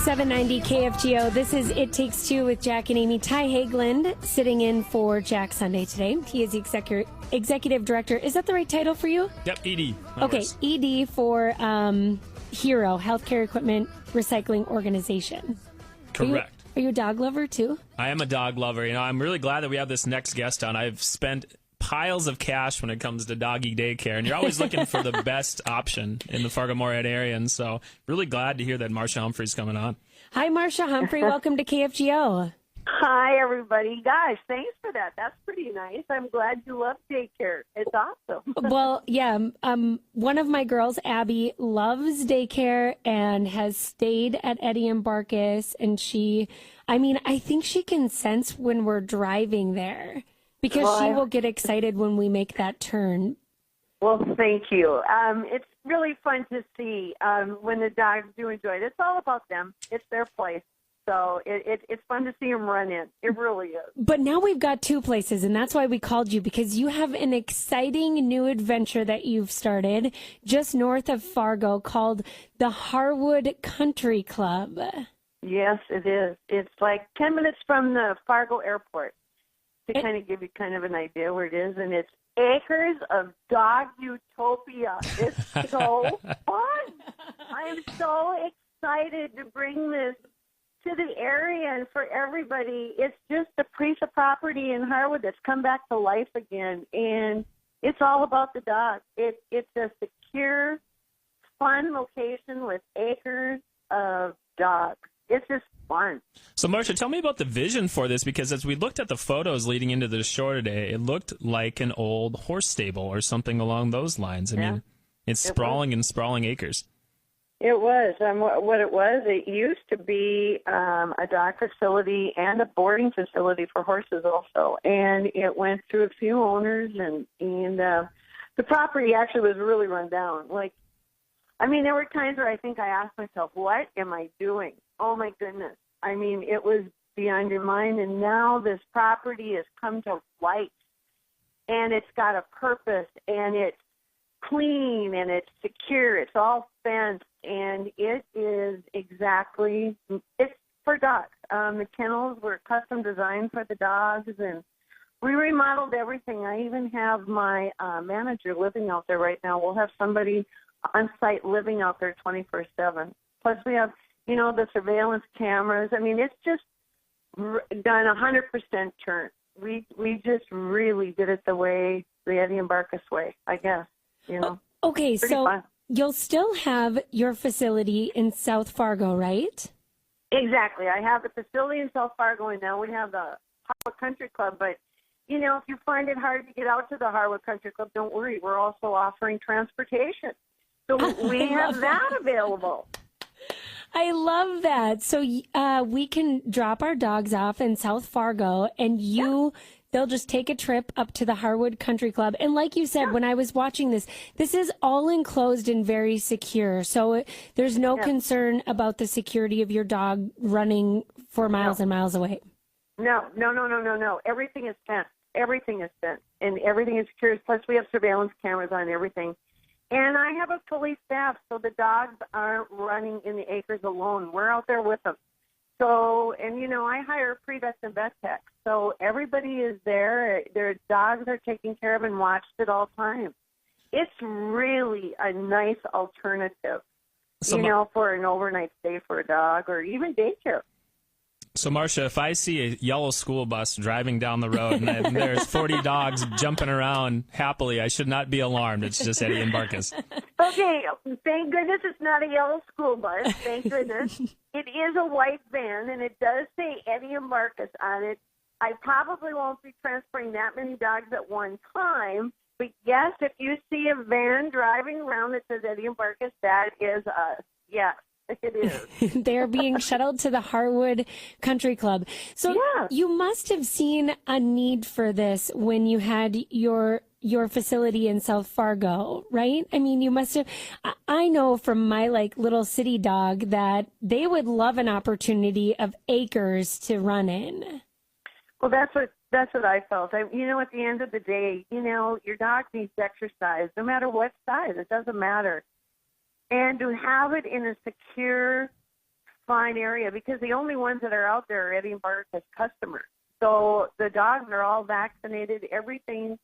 790 KFGO. This is It Takes Two with Jack and Amy. Ty Hageland sitting in for Jack Sunday today. He is the executive director. Is that the right title for you? Yep, ED. Okay, ED for HERO, Healthcare Equipment Recycling Organization. Correct. Are you a dog lover too? I am a dog lover. You know, I'm really glad that we have this next guest on. I've spent piles of cash when it comes to doggy daycare, and you're always looking for the best option in the Fargo-Moorhead area, and so really glad to hear that Marcia Humphrey's coming on. Hi, Marcia Humphrey. Welcome to KFGO. Hi, everybody. Guys, thanks for that. That's pretty nice. I'm glad you love daycare. It's awesome. Well, yeah, one of my girls, Abby, loves daycare and has stayed at Eddie and Barkus, and I think she can sense when we're driving there. Because she will get excited when we make that turn. Well, thank you. It's really fun to see when the dogs do enjoy it. It's all about them. It's their place. So it's fun to see them run in. It really is. But now we've got two places, and that's why we called you, because you have an exciting new adventure that you've started just north of Fargo called the Harwood Country Club. Yes, it is. It's like 10 minutes from the Fargo airport. To kind of give you kind of an idea where it is, and it's acres of dog utopia. It's so fun. I am so excited to bring this to the area and for everybody. It's just a piece of property in Harwood that's come back to life again, and it's all about the dog. It's a secure, fun location with acres of dogs. It's just fun. So, Marcia, tell me about the vision for this, because as we looked at the photos leading into the show today, it looked like an old horse stable or something along those lines. I mean, it's sprawling acres. It was. What it was, it used to be a dog facility and a boarding facility for horses also. And it went through a few owners, and the property actually was really run down. There were times where I think I asked myself, what am I doing? Oh, my goodness. It was beyond your mind, and now this property has come to light, and it's got a purpose, and it's clean, and it's secure. It's all fenced, and it is it's for dogs. The kennels were custom designed for the dogs, and we remodeled everything. I even have my manager living out there right now. We'll have somebody on site living out there 24/7. Plus, we have the surveillance cameras. It's just done 100% turn. We just really did it the Eddie and Barkus way, I guess. Okay, pretty so fun. You'll still have your facility in South Fargo, right? Exactly. I have the facility in South Fargo, and now we have the Harwood Country Club. But, if you find it hard to get out to the Harwood Country Club, don't worry. We're also offering transportation. So we have that available. I love that. So we can drop our dogs off in South Fargo, and they'll just take a trip up to the Harwood Country Club. And like you said, when I was watching this is all enclosed and very secure. So there's no concern about the security of your dog running for miles and miles away. No. Everything is fenced. Everything is fenced, and everything is secure. Plus, we have surveillance cameras on everything. And I have a fully staffed, so the dogs aren't running in the acres alone. We're out there with them. So, and I hire pre-vets and vet techs. So everybody is there. Their dogs are taken care of and watched at all times. It's really a nice alternative, for an overnight stay for a dog or even daycare. So, Marcia, if I see a yellow school bus driving down the road and there's 40 dogs jumping around happily, I should not be alarmed. It's just Eddie and Barkus. Okay, thank goodness it's not a yellow school bus. Thank goodness. It is a white van, and it does say Eddie and Barkus on it. I probably won't be transporting that many dogs at one time, but yes, if you see a van driving around that says Eddie and Barkus, that is us. Yes. It is. They're being shuttled to the Harwood Country Club. So you must have seen a need for this when you had your facility in South Fargo, right? You must have. I know from my little city dog that they would love an opportunity of acres to run in. Well, that's what I felt. At the end of the day, your dog needs exercise, no matter what size. It doesn't matter. And to have it in a secure, fine area because the only ones that are out there are Eddie and Barkus customers. So the dogs are all vaccinated. Everything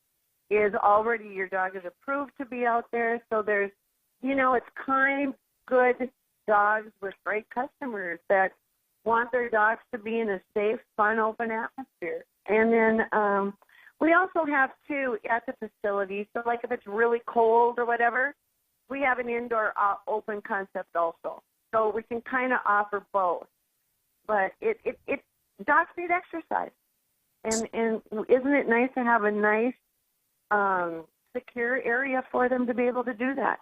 is already, your dog is approved to be out there. So there's, it's kind, good dogs with great customers that want their dogs to be in a safe, fun, open atmosphere. And then we also have, too, at the facility, so like if it's really cold or whatever, we have an indoor open concept also. So we can kind of offer both. But dogs need exercise. And isn't it nice to have a nice, secure area for them to be able to do that?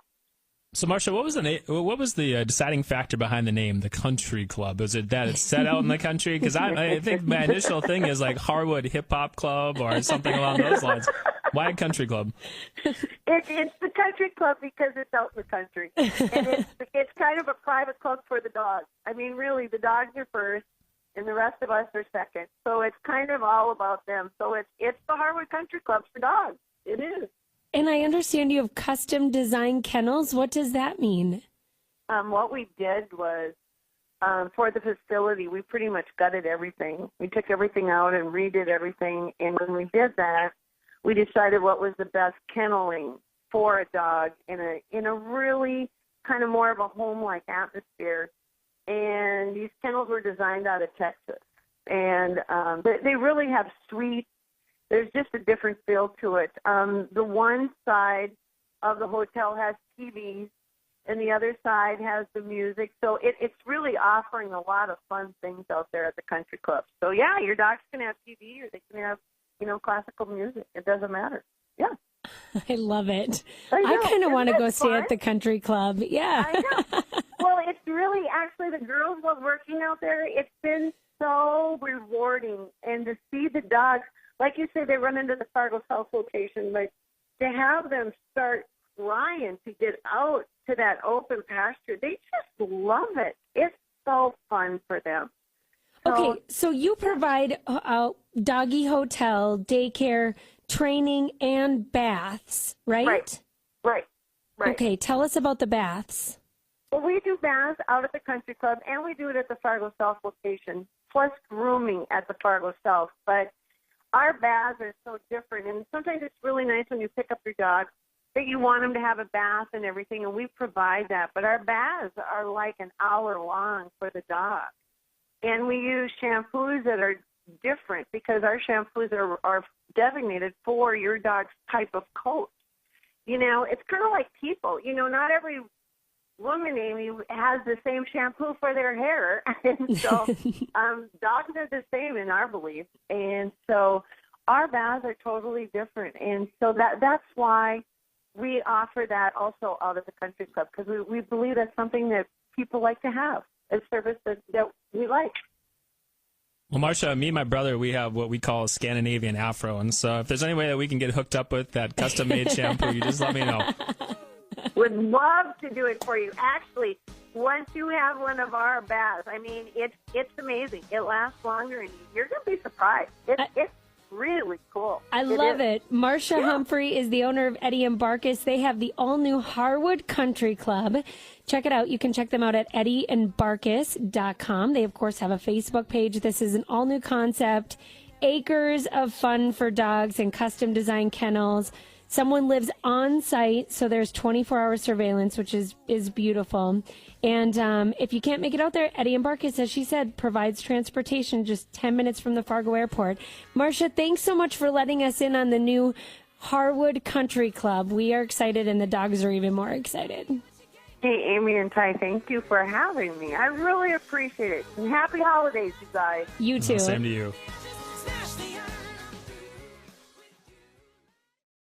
So, Marcia, what was the deciding factor behind the name, the Country Club? Is it that it's set out in the country? Because I think my initial thing is like Harwood Hip Hop Club or something along those lines. Why Country Club? It's the Country Club because it's out in the country. And it's kind of a private club for the dogs. I mean, really, the dogs are first, and the rest of us are second. So it's kind of all about them. So it's the Harwood Country Club for dogs. It is. And I understand you have custom design kennels. What does that mean? What we did was, for the facility, we pretty much gutted everything. We took everything out and redid everything. And when we did that, we decided what was the best kenneling for a dog in a really kind of more of a home-like atmosphere. And these kennels were designed out of Texas. And they really have sweet, there's just a different feel to it. The one side of the hotel has TVs, and the other side has the music. So it's really offering a lot of fun things out there at the country club. So, yeah, your dogs can have TV or they can have, classical music. It doesn't matter. Yeah. I love it. I kind of want to go stay at the country club. Yeah. I know. Well, it's really, actually, the girls love working out there. It's been so rewarding. And to see the dogs, like you say, they run into the Fargo South location, like to have them start crying to get out to that open pasture, they just love it. It's so fun for them. Okay, so you provide doggy hotel, daycare, training, and baths, right? Right. Okay, tell us about the baths. Well, we do baths out at the country club, and we do it at the Fargo South location, plus grooming at the Fargo South. But our baths are so different, and sometimes it's really nice when you pick up your dog that you want them to have a bath and everything, and we provide that. But our baths are like an hour long for the dog. And we use shampoos that are different because our shampoos are designated for your dog's type of coat. It's kind of like people. Not every woman, Amy, has the same shampoo for their hair. And so dogs are the same in our belief. And so our baths are totally different. And so that's why we offer that also out at the country club, because we believe that's something that people like to have, a service that we like. Well, Marcia, me and my brother, we have what we call a Scandinavian afro. And so if there's any way that we can get hooked up with that custom-made shampoo, you just let me know. Would love to do it for you. Actually, once you have one of our baths, I mean, it's amazing. It lasts longer, and you're going to be surprised. It's really cool. I love it. Marcia Humphrey is the owner of Eddie and Barkus. They have the all-new Harwood Country Club. Check it out. You can check them out at eddieandbarkus.com. They, of course, have a Facebook page. This is an all-new concept. Acres of fun for dogs and custom design kennels. Someone lives on site, so there's 24-hour surveillance, which is beautiful. And if you can't make it out there, Eddie and Barkus, as she said, provides transportation just 10 minutes from the Fargo airport. Marcia, thanks so much for letting us in on the new Harwood Country Club. We are excited, and the dogs are even more excited. Hey, Amy and Ty, thank you for having me. I really appreciate it. And happy holidays, you guys. You too. Same to you.